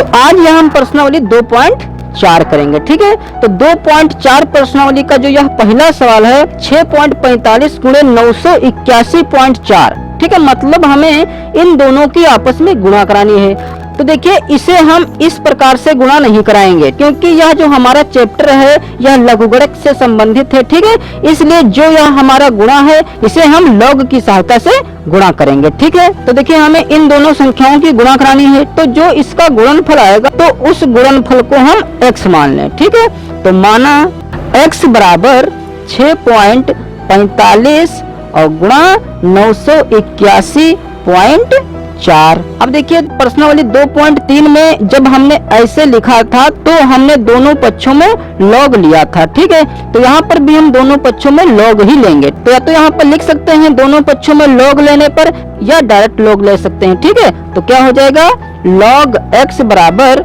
तो आज यहाँ हम प्रश्नावली 2.4 करेंगे। ठीक है, तो 2.4 प्रश्नावली का जो यह पहला सवाल है 6.45 गुणे 981.4। ठीक है, मतलब हमें इन दोनों की आपस में गुणा करानी है। तो देखिए, इसे हम इस प्रकार से गुणा नहीं कराएंगे क्योंकि यह जो हमारा चैप्टर है यह लघुगणक से संबंधित है। ठीक है, इसलिए जो यह हमारा गुणा है इसे हम लॉग की सहायता से गुणा करेंगे। ठीक है, तो देखिए हमें इन दोनों संख्याओं की गुणा करानी है, तो जो इसका गुणनफल आएगा तो उस गुणनफल को हम x मान लें। ठीक है, तो माना x बराबर 6.45 और गुणा 981.4। अब देखिए प्रश्नावली 2.3 में जब हमने ऐसे लिखा था तो हमने दोनों पक्षों में लॉग लिया था। ठीक है, तो यहाँ पर भी हम दोनों पक्षों में लॉग ही लेंगे। तो या तो यहाँ पर लिख सकते हैं दोनों पक्षों में लॉग लेने पर, या डायरेक्ट लॉग ले सकते हैं। ठीक है, तो क्या हो जाएगा, log x बराबर,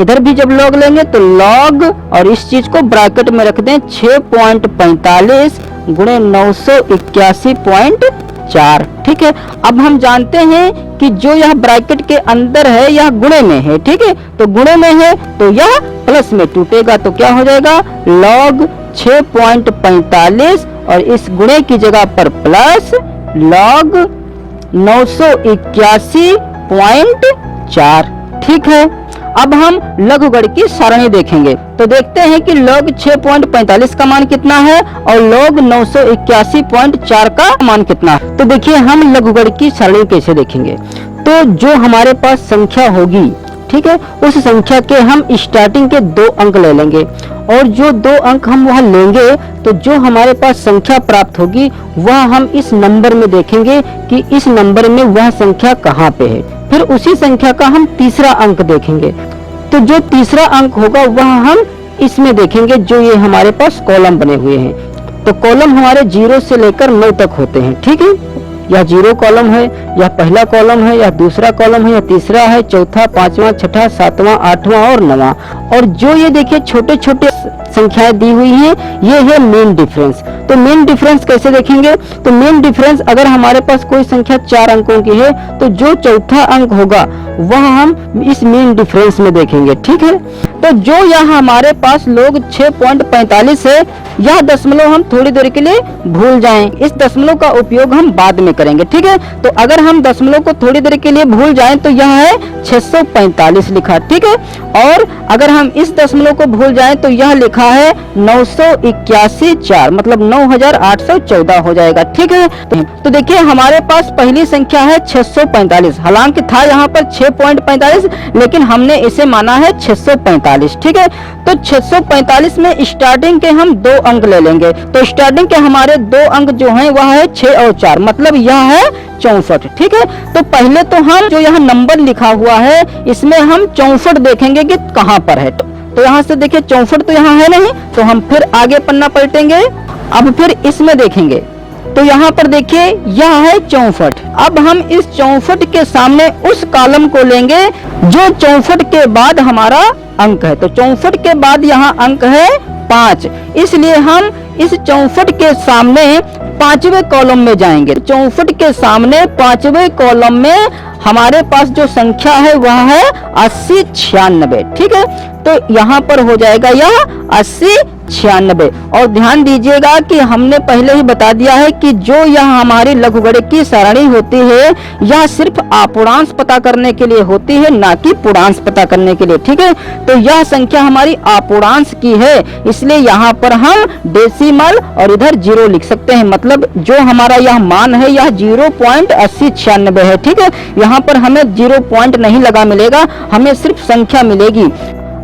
इधर भी जब लॉग लेंगे तो लॉग और इस चीज को ब्रैकेट में रख दें 6.45 गुणे 981.4। ठीक है, अब हम जानते हैं कि जो यह ब्रैकेट के अंदर है यह गुणे में है। ठीक है, तो गुणे में है तो यह प्लस में टूटेगा, तो क्या हो जाएगा log 6.45 और इस गुणे की जगह पर प्लस log 981.4। ठीक है, अब हम लघुगण की सारणी देखेंगे तो देखते हैं कि log 6.45 का मान कितना है और log 981.4 का मान कितना है। तो देखिए हम लघुगण की सारणी कैसे देखेंगे, तो जो हमारे पास संख्या होगी, ठीक है, उस संख्या के हम स्टार्टिंग के 2 अंक ले लेंगे और जो 2 अंक हम वहां लेंगे तो जो हमारे पास संख्या प्राप्त होगी वह हम इस नंबर में देखेंगे कि इस नंबर में वह संख्या कहाँ पे है। फिर उसी संख्या का हम तीसरा अंक देखेंगे, तो जो तीसरा अंक होगा वह हम इसमें देखेंगे, जो ये हमारे पास कॉलम बने हुए हैं। तो कॉलम हमारे 0 से लेकर 9 तक होते हैं। ठीक है, यह 0 कॉलम है, यह पहला कॉलम है, यह दूसरा कॉलम है, यह तीसरा है, चौथा, पांचवा, छठा, सातवां, आठवां और नवां। और जो ये देखिए छोटे छोटे संख्याएं दी हुई हैं ये है मीन डिफरेंस। तो मीन डिफरेंस कैसे देखेंगे, तो मीन डिफरेंस अगर हमारे पास कोई संख्या 4 अंकों की है तो जो चौथा अंक होगा वह हम इस मीन डिफरेंस में देखेंगे। ठीक है, तो जो यह हमारे पास log 6.45 है यह दशमलव हम थोड़ी देर के लिए भूल जाएं, इस दशमलव का उपयोग हम बाद में करेंगे। ठीक है, तो अगर हम दशमलव को थोड़ी देर के लिए भूल जाएं तो यह है 645 लिखा। ठीक है, और अगर हम इस दशमलव को भूल जाएं तो यह लिखा है 981.4, मतलब 9814 हो जाएगा। ठीक है, तो देखिए हमारे पास पहली संख्या है 645, हालांकि था यहाँ पर 6.45 लेकिन हमने इसे माना है 645। ठीक है, तो 645 में स्टार्टिंग के हम 2 अंक ले लेंगे, तो स्टार्टिंग के हमारे 2 अंक जो हैं वह है 6 और 4, मतलब यह है 64। ठीक है, तो पहले तो हम जो यहाँ नंबर लिखा हुआ है इसमें हम 64 देखेंगे कि कहाँ पर है। तो यहाँ से देखिए 64 तो यहाँ है नहीं, तो हम फिर आगे पन्ना पलटेंगे, अब फिर इसमें देखेंगे तो यहाँ पर देखिए यह है 64। अब हम इस 64 के सामने उस कॉलम को लेंगे जो 64 के बाद हमारा अंक है, तो 64 के बाद यहाँ अंक है 5, इसलिए हम इस 64 के सामने 5वें कॉलम में जाएंगे। 64 के सामने 5वें कॉलम में हमारे पास जो संख्या है वह है 8096। ठीक है, तो यहाँ पर हो जाएगा यह 8096। और ध्यान दीजिएगा कि हमने पहले ही बता दिया है कि जो यह हमारी लघुगण की सारणी होती है यह सिर्फ अपूर्णांश पता करने के लिए होती है, ना कि पूर्णांश पता करने के लिए। ठीक है, तो यह संख्या हमारी अपूर्णांश की है, इसलिए यहाँ पर हम डेसिमल और इधर 0 लिख सकते हैं, मतलब जो हमारा यह मान है यह 0.8096 है। ठीक है, यहाँ पर हमें 0 पॉइंट नहीं लगा मिलेगा, हमें सिर्फ संख्या मिलेगी।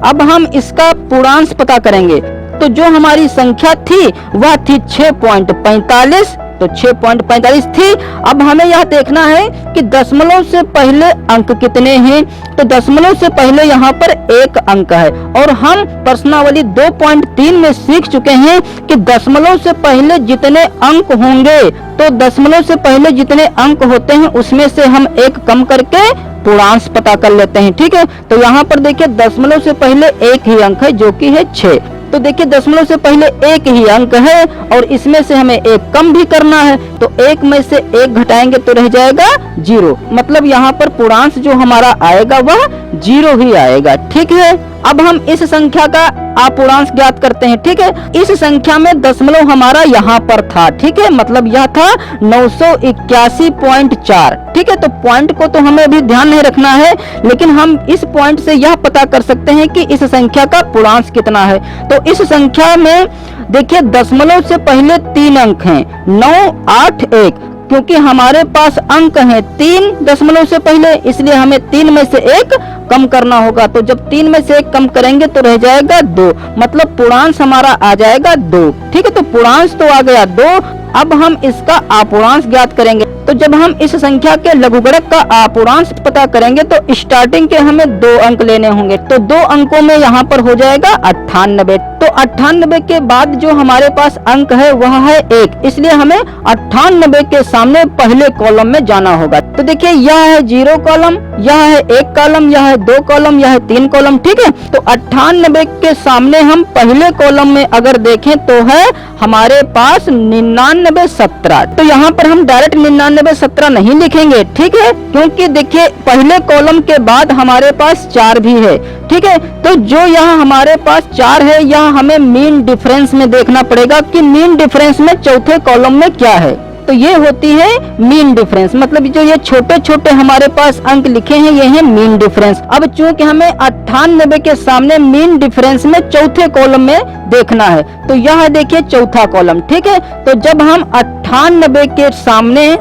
अब हम इसका पूर्णांश पता करेंगे, तो जो हमारी संख्या थी वह थी 6.45, तो 6.45 थी। अब हमें यह देखना है कि दशमलव से पहले अंक कितने हैं, तो दशमलव से पहले यहाँ पर 1 अंक है, और हम प्रश्नावली 2.3 में सीख चुके हैं कि दशमलव से पहले जितने अंक होंगे, तो दशमलव से पहले जितने अंक होते हैं उसमें से हम 1 कम करके पूर्णांश पता कर लेते हैं। ठीक है, तो यहाँ पर देखिए दशमलव से पहले 1 ही अंक है जो कि है 6, तो देखिए दशमलव से पहले एक ही अंक है और इसमें से हमें एक कम भी करना है, तो एक में से एक घटाएंगे तो रह जाएगा 0। मतलब यहाँ पर पूर्णांश जो हमारा आएगा वह 0 ही आएगा। ठीक है, अब हम इस संख्या का अपूर्णांक ज्ञात करते हैं। ठीक है, इस संख्या में दशमलव हमारा यहाँ पर था। ठीक है, मतलब यह था 981.4। ठीक है, तो पॉइंट को तो हमें अभी ध्यान नहीं रखना है, लेकिन हम इस पॉइंट से यह पता कर सकते हैं कि इस संख्या का पूर्णांक कितना है। तो इस संख्या में देखिए दशमलव से पहले 3 अंक हैं, 9, 8, 1। क्योंकि हमारे पास अंक है 3 दशमलव से पहले, इसलिए हमें 3 में से 1 कम करना होगा। तो जब 3 में से 1 कम करेंगे तो रह जाएगा 2, मतलब पूर्णांक हमारा आ जाएगा 2। ठीक है, तो पूर्णांक तो आ गया 2। अब हम इसका अपूर्णांक ज्ञात करेंगे। तो जब हम इस संख्या के लघुगणक का अपूर्णांक पता करेंगे तो स्टार्टिंग के हमें 2 अंक लेने होंगे। तो 2 अंकों में यहाँ पर हो जाएगा 98। तो 98 के बाद जो हमारे पास अंक है वह है 1, इसलिए हमें 98 के सामने पहले कॉलम में जाना होगा। तो देखिए यह है 0 कॉलम, यह है 1 कॉलम, यह है 2 कॉलम, यह है 3 कॉलम। ठीक है, तो 98 के सामने हम पहले कॉलम में अगर देखें तो है हमारे पास 9917। तो यहाँ पर हम डायरेक्ट 9917 नहीं लिखेंगे। ठीक है, क्योंकि देखिए पहले कॉलम के बाद हमारे पास 4 भी है। ठीक है, तो जो यहाँ हमारे पास 4 है, यह हमें मीन डिफरेंस में देखना पड़ेगा कि मीन डिफरेंस में चौथे कॉलम में क्या है। तो ये होती है मीन डिफरेंस, मतलब जो ये छोटे छोटे हमारे पास अंक लिखे हैं ये है मीन डिफरेंस। अब चूंकि हमें 98 के सामने मीन डिफरेंस में चौथे कॉलम में देखना है, तो यह देखिए चौथा कॉलम। ठीक है, तो जब हम 98 के सामने,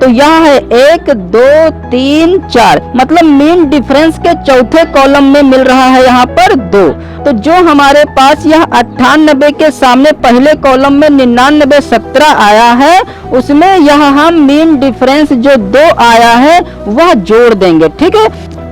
तो यह है 1, 2, 3, 4, मतलब मीन डिफरेंस के चौथे कॉलम में मिल रहा है यहाँ पर 2। तो जो हमारे पास यह 98 के सामने पहले कॉलम में 9917 आया है, उसमें यह हम मीन डिफरेंस जो 2 आया है वह जोड़ देंगे। ठीक है,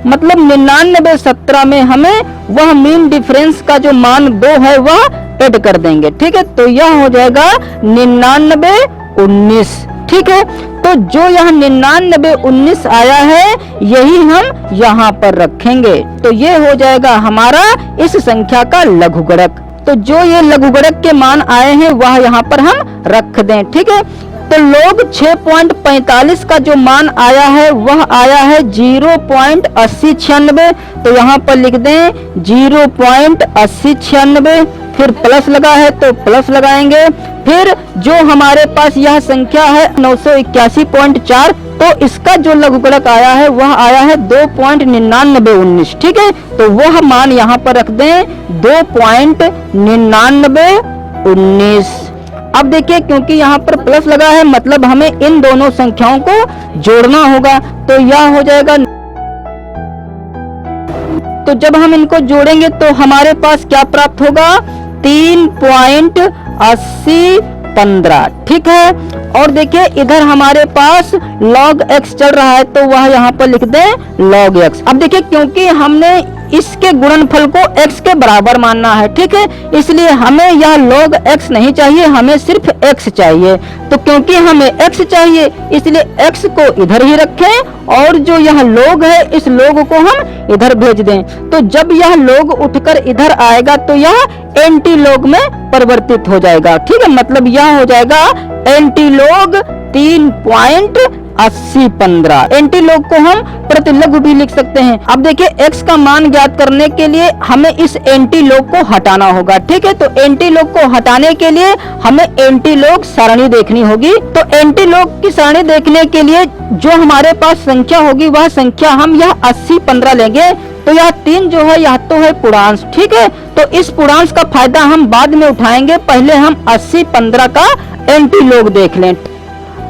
मतलब 9917 में हमें वह मीन डिफरेंस का जो मान 2 है वह ऐड कर देंगे। ठीक है, तो यह हो जाएगा 9919। ठीक है, तो जो यह 9919 आया है यही हम यहाँ पर रखेंगे। तो ये हो जाएगा हमारा इस संख्या का लघुगणक। तो जो ये लघुगणक के मान आए हैं वह यहाँ पर हम रख दें। ठीक है, तो log 6.45 का जो मान आया है वह आया है 0.8096। तो यहाँ पर लिख दें 0.8096, फिर प्लस लगा है तो प्लस लगाएंगे। फिर जो हमारे पास यह संख्या है 981.4, तो इसका जो लघुगणक आया है वह आया है 2.9919। ठीक है, तो वह मान यहाँ पर रख दें 2.9919। अब देखिए क्योंकि यहाँ पर प्लस लगा है, मतलब हमें इन दोनों संख्याओं को जोड़ना होगा। तो यह हो जाएगा, तो जब हम इनको जोड़ेंगे तो हमारे पास क्या प्राप्त होगा, 3.8015। ठीक है, और देखिए इधर हमारे पास log x चल रहा है, तो वह यहाँ पर लिख दें log x। अब देखिए क्योंकि हमने इसके गुणनफल को x के बराबर मानना है, ठीक है, इसलिए हमें यह log x नहीं चाहिए, हमें सिर्फ x चाहिए। तो क्योंकि हमें x चाहिए इसलिए x को इधर ही रखें और जो यह log है इस log को हम इधर भेज दें। तो जब यह log उठकर इधर आएगा तो यह एंटी log में परिवर्तित हो जाएगा। ठीक है, मतलब यह हो जाएगा एंटी log 3.8015। एंटी log को हम प्रतिलघु भी लिख सकते हैं। अब देखिए x का मान ज्ञात करने के लिए हमें इस एंटी log को हटाना होगा। ठीक है, तो एंटी log को हटाने के लिए हमें एंटी log सारणी देखनी होगी। तो एंटी log की सारणी देखने के लिए जो हमारे पास संख्या होगी वह संख्या हम यह 8015 लेंगे। तो यह 3 जो है यह तो है पूर्णांश। ठीक है, तो इस पूर्णांश का फायदा हम बाद में उठाएंगे, पहले हम 8015 का एंटी log देख लें।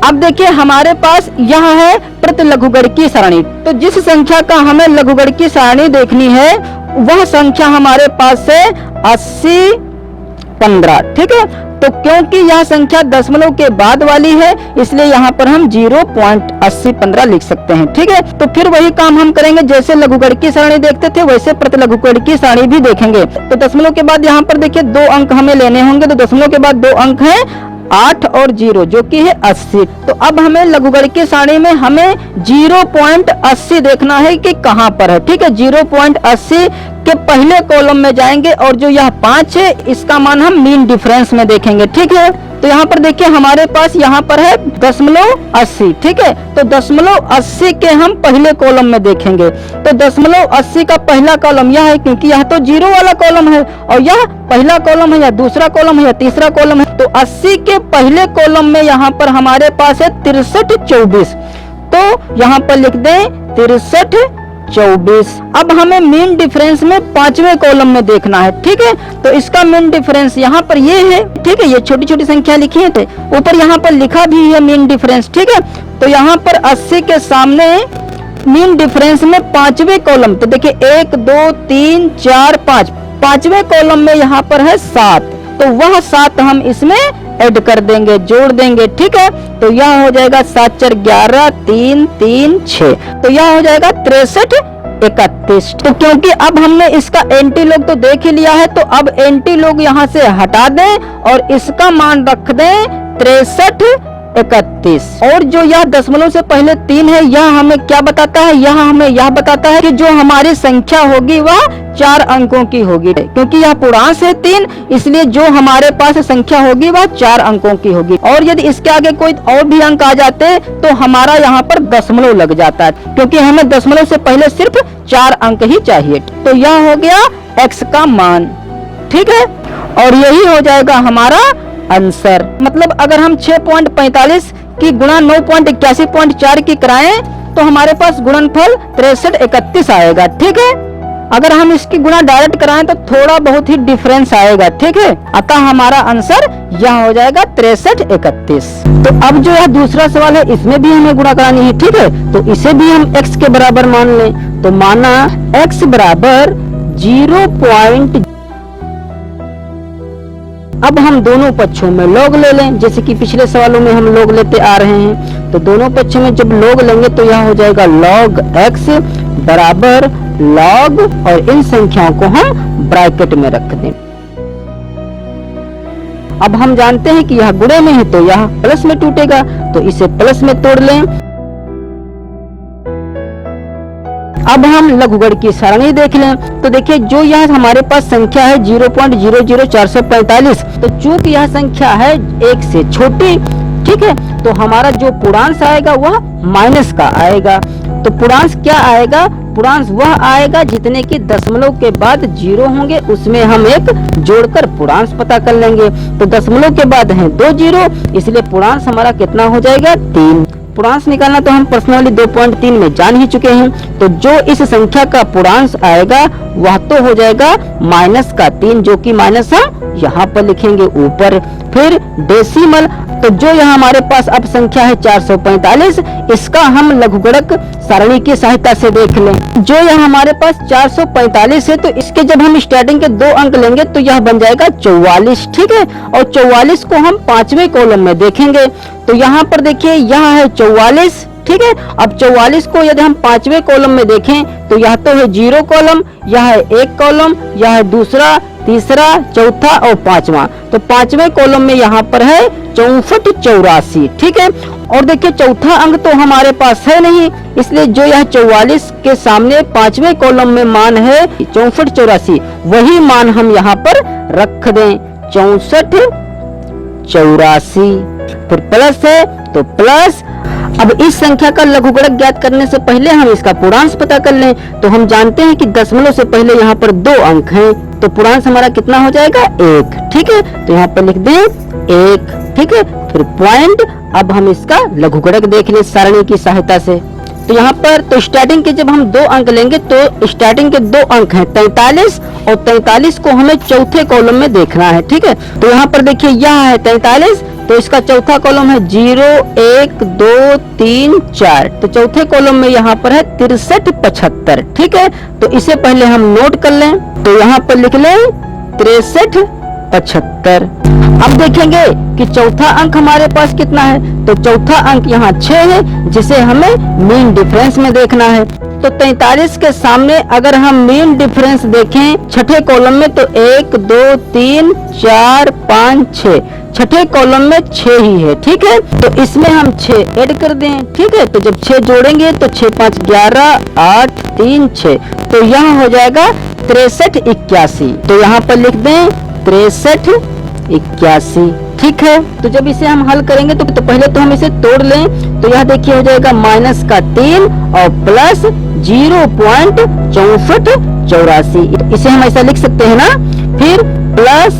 अब देखिए हमारे पास यह है प्रतिलघुगणकीय सारणी। तो जिस संख्या का हमें लघुगणकीय सारणी देखनी है वह संख्या हमारे पास है 8015। ठीक है, तो क्योंकि यह संख्या दशमलव के बाद वाली है इसलिए यहाँ पर हम 0.8015 लिख सकते हैं। ठीक है, तो फिर वही काम हम करेंगे, जैसे लघुगणकीय सारणी देखते थे वैसे प्रतिलघुगणकीय सारणी भी देखेंगे। तो दशमलव के बाद यहाँ पर देखिए 2 अंक हमें लेने होंगे। तो दशमलव के बाद 2 अंक हैं 8 और 0 जो कि है 80। तो अब हमें लघुगणकीय सारणी में हमें 0.80 देखना है कि कहाँ पर है। ठीक है, 0.80 के पहले कॉलम में जाएंगे और जो यह 5 है इसका मान हम मीन डिफरेंस में देखेंगे। ठीक है, तो यहाँ पर देखिए हमारे पास यहाँ पर है 0.80। ठीक है, तो 0.80 के हम पहले कॉलम में देखेंगे। तो 0.80 का पहला कॉलम यह है, क्योंकि यह तो 0 वाला कॉलम है और यह पहला कॉलम है या दूसरा कॉलम है या तीसरा कॉलम है। तो 80 के पहले कॉलम में यहाँ पर हमारे पास है 6324। तो यहाँ पर लिख दें 6324। अब हमें मीन डिफरेंस में 5वें कॉलम में देखना है। ठीक है, तो इसका मीन डिफरेंस यहाँ पर ये है। ठीक है, ये छोटी छोटी संख्या लिखी है, थे ऊपर यहाँ पर लिखा भी है मीन डिफरेंस। ठीक है, तो यहाँ पर 80 के सामने मीन डिफरेंस में 5वें कॉलम, तो देखिए 1 2 3 4 5, 5वें कॉलम में यहाँ पर है 7। तो वह 7 हम इसमें ऐड कर देंगे, जोड़ देंगे। ठीक है, तो यह हो जाएगा 7 4 11 3 3 6, तो यह हो जाएगा 63 31। तो क्योंकि अब हमने इसका एंटी लॉग तो देख ही लिया है, तो अब एंटी लॉग यहाँ से हटा दें और इसका मान रख दें 63 31। और जो यह दशमलव से पहले 3 है, यह हमें क्या बताता है? यह हमें यह बताता है कि जो हमारी संख्या होगी वह 4 अंकों की होगी, क्योंकि यह पूर्णांक है 3, इसलिए जो हमारे पास संख्या होगी वह 4 अंकों की होगी। और यदि इसके आगे कोई और भी अंक आ जाते तो हमारा यहाँ पर दशमलव लग जाता है, क्योंकि हमें दशमलव से पहले सिर्फ 4 अंक ही चाहिए। तो यह हो गया x का मान। ठीक है, और यही हो जाएगा हमारा आंसर। मतलब अगर हम 6.45 की गुणा 9.81.4 की कराएं तो हमारे पास गुणनफल 63 31 आएगा। ठीक है, अगर हम इसकी गुणा डायरेक्ट कराएं तो थोड़ा बहुत ही डिफरेंस आएगा। ठीक है, अतः हमारा आंसर यह हो जाएगा 63 31। तो अब जो है दूसरा सवाल है, इसमें भी हमें गुणा करानी है। ठीक है, तो इसे भी हम x के बराबर मान लें। तो माना x बराबर 0. अब हम दोनों पक्षों में लॉग ले लें, जैसे कि पिछले सवालों में हम लॉग लेते आ रहे हैं। तो दोनों पक्षों में जब लॉग लेंगे तो यह हो जाएगा log x बराबर log, और इन संख्याओं को हम ब्रैकेट में रख दें। अब हम जानते हैं कि यह गुणे में है तो यह प्लस में टूटेगा, तो इसे प्लस में तोड़ लें। अब हम लघुगण की सरणी देख लें। तो देखिए जो यह हमारे पास संख्या है 0.00445, तो चूंकि यह संख्या है 1 से छोटी, ठीक है, तो हमारा जो पूर्णांक आएगा वह माइनस का आएगा। तो पूर्णांक क्या आएगा? पूर्णांक वह आएगा जितने की दशमलव के बाद 0 होंगे, उसमें हम एक जोड़कर पूर्णांक पता कर लेंगे। तो दशमलव के बाद है 2 0, इसलिए पूर्णांक हमारा कितना हो जाएगा? 3। पूर्णांक निकालना तो हम पर्सनली 2.3 में जान ही चुके हैं। तो जो इस संख्या का पूर्णांक आएगा वह तो हो जाएगा माइनस का 3, जो कि माइनस हम यहाँ पर लिखेंगे ऊपर। फिर डेसिमल, तो जो यहाँ हमारे पास अब संख्या है 445, इसका हम लघुगणक सारणी की सहायता से देख लें। जो यहाँ हमारे पास 445 है, तो इसके जब हम स्टार्टिंग के 2 अंक लेंगे तो यह बन जाएगा 44। ठीक है, और 44 को हम 5वें कॉलम में देखेंगे। तो यहाँ पर देखिए यह है 44। ठीक है, अब 44 को यदि हम 5वें कॉलम में देखें तो यह तो है 0 कॉलम, यह है 1 कॉलम, यह है दूसरा, तीसरा, चौथा और 5वां। तो 5वें कॉलम में यहाँ पर है 64 84। ठीक है, और देखिए चौथा अंक तो हमारे पास है नहीं, इसलिए जो यह 44 के सामने 5वें कॉलम में मान है 64 84, वही मान हम यहाँ पर रख दें 64 84। फिर प्लस है तो प्लस। अब इस संख्या का लघुगणक ज्ञात करने से पहले हम इसका पूर्णांक पता कर लें। तो हम जानते हैं कि दशमलव से पहले यहाँ पर 2 अंक हैं, तो पूर्णांक हमारा कितना हो जाएगा? 1। ठीक है, तो यहाँ पर लिख दें 1। ठीक है, फिर पॉइंट। अब हम इसका लघुगणक देख लें सारणी की सहायता से। तो यहाँ पर तो स्टार्टिंग के जब हम 2 अंक लेंगे तो स्टार्टिंग के 2 अंक हैं 43, और 43 को हमें चौथे कॉलम में देखना है। ठीक है, तो यहाँ पर देखिए यह है 43, तो इसका चौथा कॉलम है 0 1 2 3 4, तो चौथे कॉलम में यहाँ पर है 63 75। ठीक है, तो इसे पहले हम नोट कर लें। तो यहाँ पर लिख लें 63 75। अब देखेंगे कि चौथा अंक हमारे पास कितना है। तो चौथा अंक यहाँ 6 है, जिसे हमें मीन डिफरेंस में देखना है। तो 43 के सामने अगर हम मीन डिफरेंस देखें छठे कॉलम में, तो 1 2 3 4 5 6, छठे कॉलम में 6 ही है। ठीक है, तो इसमें हम 6 ऐड कर दें। ठीक है, तो जब 6 जोड़ेंगे तो 6 5 11 8 3 6, तो यह हो जाएगा 63 81। तो यहाँ पर लिख दें 63 81। ठीक है, तो जब इसे हम हल करेंगे तो पहले तो हम इसे तोड़ लें। तो यह देखिए हो जाएगा माइनस का 3 और प्लस 0.6484। इसे हम ऐसा लिख सकते हैं ना, फिर प्लस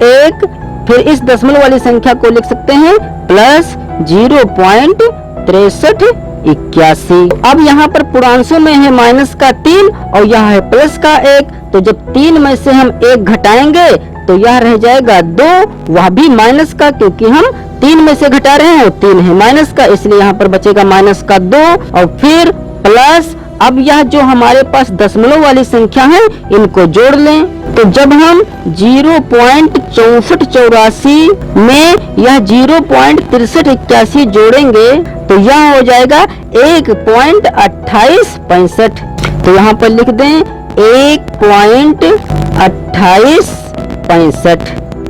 1, फिर इस दशमलव वाली संख्या को लिख सकते हैं प्लस 0.6381। अब यहाँ पर पूर्णांशों में है माइनस का 3 और यह है प्लस का 1। तो जब 3 में से हम 1 घटाएंगे तो यह रह जाएगा 2, वह भी माइनस का, क्योंकि हम 3 में से घटा रहे हैं और 3 है माइनस का, इसलिए यहाँ पर बचेगा माइनस का 2 और फिर प्लस। अब यह जो हमारे पास दशमलव वाली संख्या है इनको जोड़ लें। तो जब हम 0.6484 में यह 0.6381 जोड़ेंगे तो यह हो जाएगा 1.2865। तो यहाँ पर लिख दें 1.2865।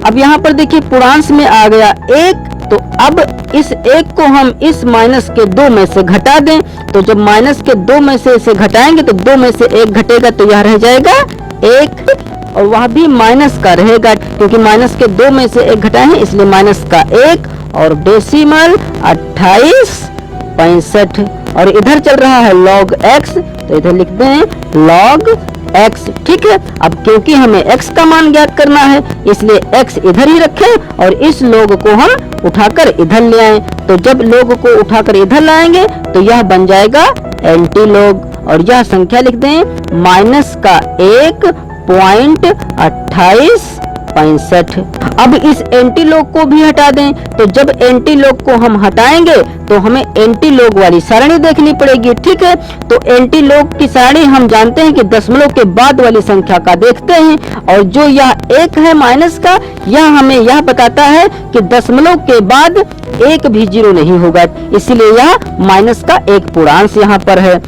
अब यहाँ पर देखिए पूर्णांश में आ गया 1, तो अब इस 1 को हम इस माइनस के 2 में से घटा दें। तो जब माइनस के 2 में से इसे घटाएंगे तो 2 में से 1 घटेगा तो यह रह जाएगा 1 और वह भी माइनस का रहेगा, क्योंकि माइनस के 2 में से 1 घटाए हैं इसलिए माइनस का 1 और डेसिमल 2865। और इधर चल रहा है log x, तो इधर लिख दें log x। ठीक है, अब क्योंकि हमें x का मान ज्ञात करना है इसलिए x इधर ही रखें और इस log को हम उठाकर इधर ले आए। तो जब log को उठाकर इधर लाएंगे तो यह बन जाएगा एंटी log और यह संख्या लिख दें माइनस का 1.2865। अब इस एंटी लॉग को भी हटा दें। तो जब एंटी लॉग को हम हटाएंगे तो हमें एंटी लॉग वाली सारणी देखनी पड़ेगी। ठीक है, तो एंटी लॉग की सारणी हम जानते हैं कि दशमलव के बाद वाली संख्या का देखते हैं, और जो यह 1 है माइनस का, यह हमें यह बताता है कि दशमलव के बाद 1 भी 0 नहीं होगा, इसलिए यह माइनस का 1 पूर्णांश यहाँ पर है।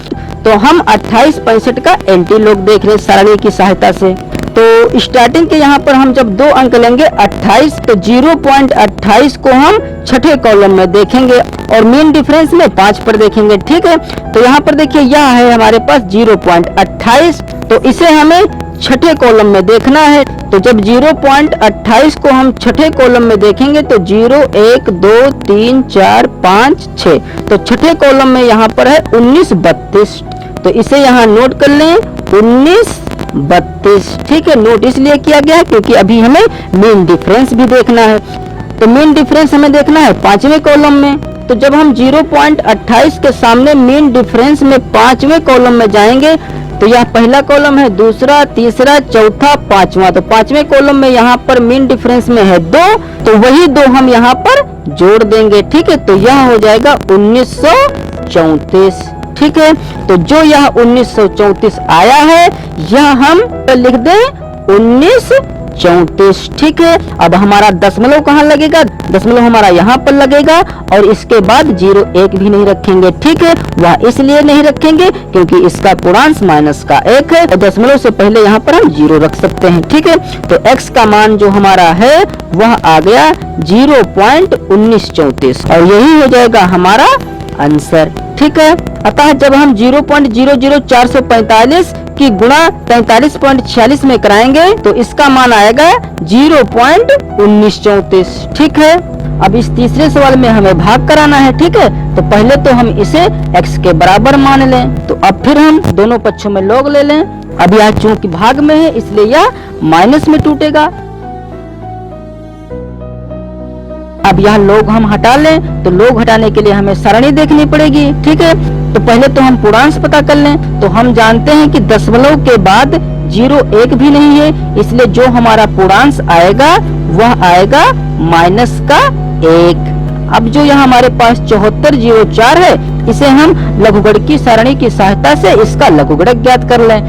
तो हम 2865 का एंटी लॉग देख रहे हैं सारणी की सहायता से। तो स्टार्टिंग के यहाँ पर हम जब 2 अंक लेंगे 28, तो 0.28 को हम छठे कॉलम में देखेंगे और मीन डिफरेंस में 5 पर देखेंगे। ठीक है, तो यहाँ पर देखिए यह है हमारे पास 0.28, तो इसे हमें छठे कॉलम में देखना है। तो जब 0.28 को हम छठे कॉलम में देखेंगे तो 0 1 2 3 4 5 6, तो छठे कॉलम में यहाँ पर है 19 32, तो इसे यहाँ नोट कर लें 19 32। ठीक है, नोट इसलिए किया गया है क्योंकि अभी हमें मीन डिफरेंस भी देखना है। तो मीन डिफरेंस हमें देखना है 5वें कॉलम में। तो जब हम 0.28 के सामने मीन डिफरेंस में 5वें कॉलम में जाएंगे तो यह पहला कॉलम है, दूसरा, तीसरा, चौथा, 5वां। तो 5वें कॉलम में यहाँ पर मीन डिफरेंस में है 2, तो वही 2 हम यहाँ पर जोड़ देंगे। ठीक है, तो यह हो जाएगा 1934। ठीक है, तो जो यह 1934 आया है यह हम लिख दें 1934। ठीक है, अब हमारा दशमलव कहाँ लगेगा? दशमलव हमारा यहाँ पर लगेगा और इसके बाद 0 1 भी नहीं रखेंगे। ठीक है, वह इसलिए नहीं रखेंगे क्योंकि इसका पूर्णांश माइनस का 1 है और दशमलव से पहले यहाँ पर हम 0 रख सकते हैं। ठीक है, तो x का मान जो हमारा है वह आ गया 0.1934 और यही हो जाएगा हमारा आंसर। ठीक है, अतः जब हम 0.00445 की गुणा 43.46 में कराएंगे तो इसका मान आएगा 0.1934। ठीक है, अब इस तीसरे सवाल में हमें भाग कराना है। ठीक है, तो पहले तो हम इसे x के बराबर मान लें, तो अब फिर हम दोनों पक्षों में log ले लें। अब यह चूंकि भाग में है इसलिए यह माइनस में टूटेगा। अब यह log हम हटा लें, तो log हटाने के लिए हमें सारणी देखनी पड़ेगी। ठीक है, तो पहले तो हम पूर्णांश पता कर लें। तो हम जानते हैं कि दशमलव के बाद 0 1 भी नहीं है, इसलिए जो हमारा पूर्णांश आएगा वह आएगा माइनस का 1। अब जो यहाँ हमारे पास 7404 है इसे हम लघुगणक की सारणी की सहायता से इसका लघुगणक ज्ञात कर लें।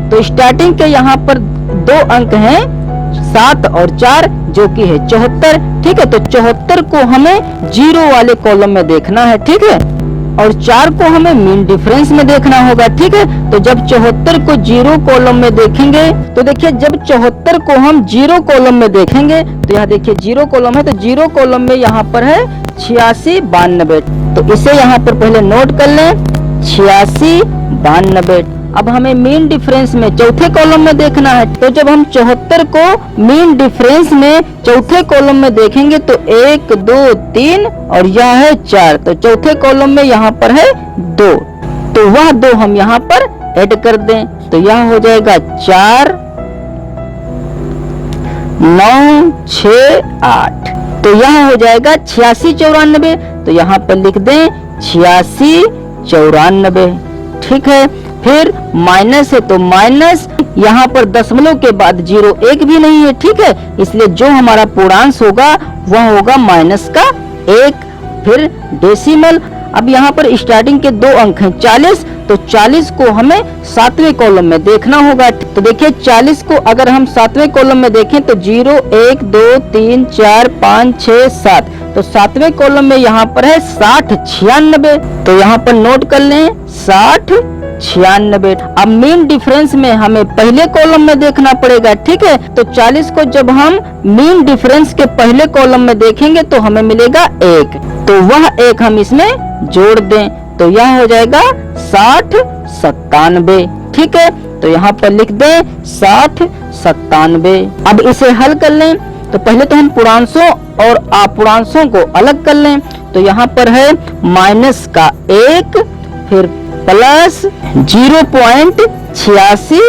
तो स्टार्टिंग के यहाँ पर 2 अंक हैं 7 और 4 जो कि है 74। ठीक है, तो 74 को हमें 0 वाले कॉलम में देखना है। ठीक है, और 4 को हमें मीन डिफरेंस में देखना होगा। ठीक है, तो जब 74 को 0 कॉलम में देखेंगे तो देखिए जब 74 को हम 0 कॉलम में देखेंगे तो यहाँ देखिए 0 कॉलम है, तो 0 कॉलम में यहाँ पर है 86 92, तो इसे यहाँ पर पहले नोट कर लें 86 92। अब हमें मीन डिफरेंस में चौथे कॉलम में देखना है। तो जब हम 74 को मीन डिफरेंस में चौथे कॉलम में देखेंगे तो 1 2 3 और यह है 4, तो चौथे कॉलम में यहाँ पर है 2, तो वह 2 हम यहाँ पर ऐड कर दें, तो यह हो जाएगा 4 9 6 8, तो यह हो जाएगा 86 94, तो यहाँ पर लिख दें 86 94। ठीक है, फिर माइनस है तो माइनस, यहाँ पर दशमलव के बाद 0 1 भी नहीं है। ठीक है, इसलिए जो हमारा पूर्णांश होगा वह होगा माइनस का 1। फिर डेसिमल, अब यहाँ पर स्टार्टिंग के 2 अंक हैं 40, तो 40 को हमें 7वें कॉलम में देखना होगा। तो देखिए 40 को अगर हम 7वें कॉलम में देखें तो 0 1 2 3 4 5 6 7, तो 7वें कॉलम में यहाँ पर है 60 96, तो यहाँ पर नोट कर लें 60 96। अब मीन डिफरेंस में हमें पहले कॉलम में देखना पड़ेगा। ठीक है, तो 40 को जब हम मीन डिफरेंस के पहले कॉलम में देखेंगे तो हमें मिलेगा 1, तो वह 1 हम इसमें जोड़ दें, तो यह हो जाएगा 60 97। ठीक है, तो यहाँ पर लिख दें 60 97। अब इसे हल कर लें, तो पहले तो हम पूर्णांशों और अपूर्णांशों को अलग कर लें। तो यहाँ पर है माइनस का 1, फिर प्लस 0.86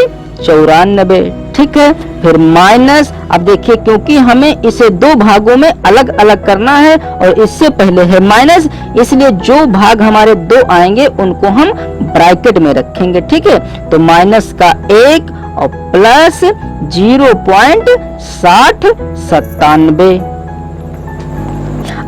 94। ठीक है, फिर माइनस, अब देखिए क्योंकि हमें इसे 2 भागों में अलग अलग करना है और इससे पहले है माइनस, इसलिए जो भाग हमारे 2 आएंगे उनको हम ब्रैकेट में रखेंगे। ठीक है, तो माइनस का 1 और प्लस 0.60 97।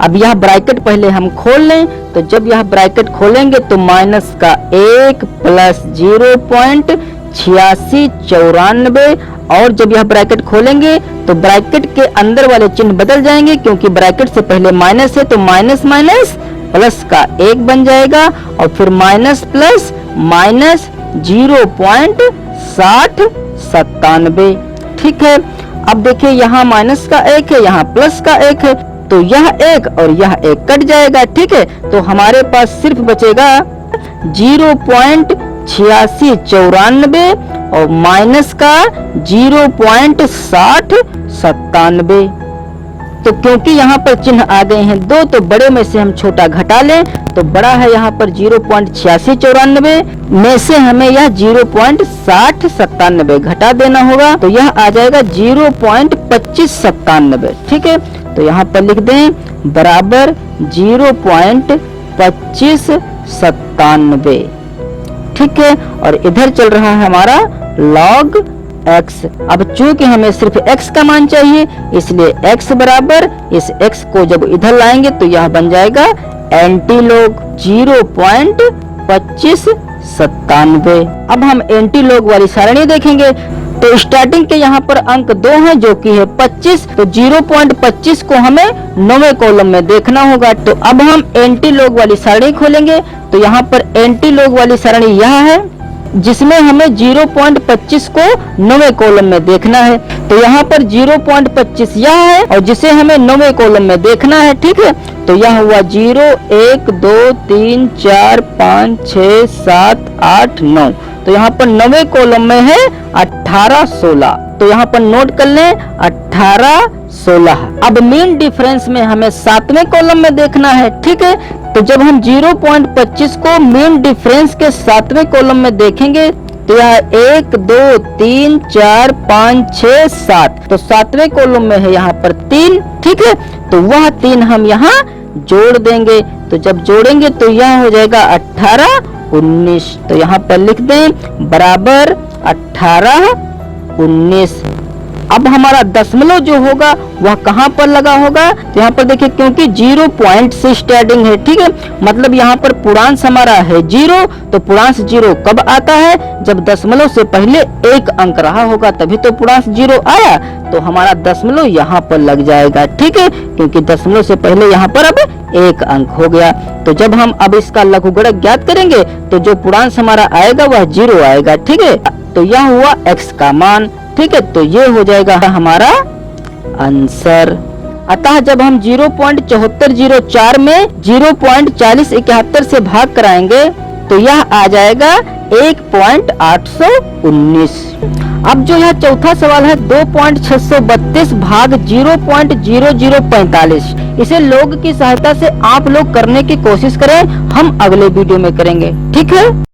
अब यह ब्रैकेट पहले हम खोल लें, तो जब यह ब्रैकेट खोलेंगे तो माइनस का 1 प्लस 0.86 94, और जब यह ब्रैकेट खोलेंगे तो ब्रैकेट के अंदर वाले चिन्ह बदल जाएंगे, क्योंकि ब्रैकेट से पहले माइनस है तो माइनस माइनस प्लस का 1 बन जाएगा, और फिर माइनस प्लस माइनस 0.60 97। ठीक है, अब देखिए यहाँ माइनस का 1 है, यहाँ प्लस का 1 है, तो यह 1 और यह 1 कट जाएगा। ठीक है, तो हमारे पास सिर्फ बचेगा 0.86 94 और माइनस का 0.60 97। तो क्योंकि यहाँ पर चिन्ह आ गए हैं 2, तो बड़े में से हम छोटा घटा लें, तो बड़ा है यहाँ पर 0.86 94 में से हमें यह 0.60 97 घटा देना होगा, तो यह आ जाएगा 0.25 97। ठीक है, तो यहाँ पर लिख दें बराबर 0.25 97। ठीक है, और इधर चल रहा है हमारा log x। अब चूंकि हमें सिर्फ x का मान चाहिए, इसलिए x बराबर इस x को जब इधर लाएंगे तो यह बन जाएगा एंटीलॉग 0.25 97। अब हम एंटीलॉग वाली सारणी देखेंगे, तो स्टार्टिंग के यहाँ पर अंक 2 हैं जो कि है 25, तो 0.25 को हमें 9वें कॉलम में देखना होगा। तो अब हम एंटीलॉग वाली सारणी खोलेंगे, तो यहाँ पर एंटीलॉग वाली सारणी यह है जिसमें हमें 0.25 को 9वें कॉलम में देखना है, तो यहाँ पर 0.25 यह है और जिसे हमें 9वें कॉलम में देखना है। ठीक है, तो यह हुआ 0 1 2 3 4 5 6 7 8 9, तो यहाँ पर 9वें कॉलम में है 18 16, तो यहाँ पर नोट कर लें 18 16। अब मीन डिफरेंस में हमें 7वें कॉलम में देखना है। ठीक है, तो जब हम 0.25 को मीन डिफरेंस के 7वें कॉलम में देखेंगे तो यह 1 2 3 4 5 6 7, तो 7वें कॉलम में है यहाँ पर 3। ठीक है, तो वह 3 हम यहाँ जोड़ देंगे, तो जब जोड़ेंगे तो यह हो जाएगा 18 19, तो यहाँ पर लिख दें बराबर 18 19। अब हमारा दशमलव जो होगा वह कहाँ पर लगा होगा, तो यहाँ पर देखिए क्योंकि 0 पॉइंट से स्टार्टिंग है। ठीक है, मतलब यहाँ पर पूर्णांश हमारा है 0, तो पूर्णांश 0 कब आता है, जब दशमलव से पहले 1 अंक रहा होगा तभी तो पूर्णांश 0 आया, तो हमारा दशमलव यहाँ पर लग जाएगा। ठीक है, क्योंकि दशमलव से पहले यहाँ पर अब 1 अंक हो गया, तो जब हम अब इसका लघुगणक ज्ञात करेंगे तो जो पूर्णांश हमारा आएगा वह 0 आएगा। ठीक है, तो यह हुआ x का मान। ठीक है, तो ये हो जाएगा हमारा आंसर। अतः जब हम 0.7404 में 0.4071 से भाग कराएंगे तो यह आ जाएगा 1.819। अब जो यह चौथा सवाल है 2.632 भाग 0.0045, इसे लोग की सहायता से आप लोग करने की कोशिश करें, हम अगले वीडियो में करेंगे। ठीक है।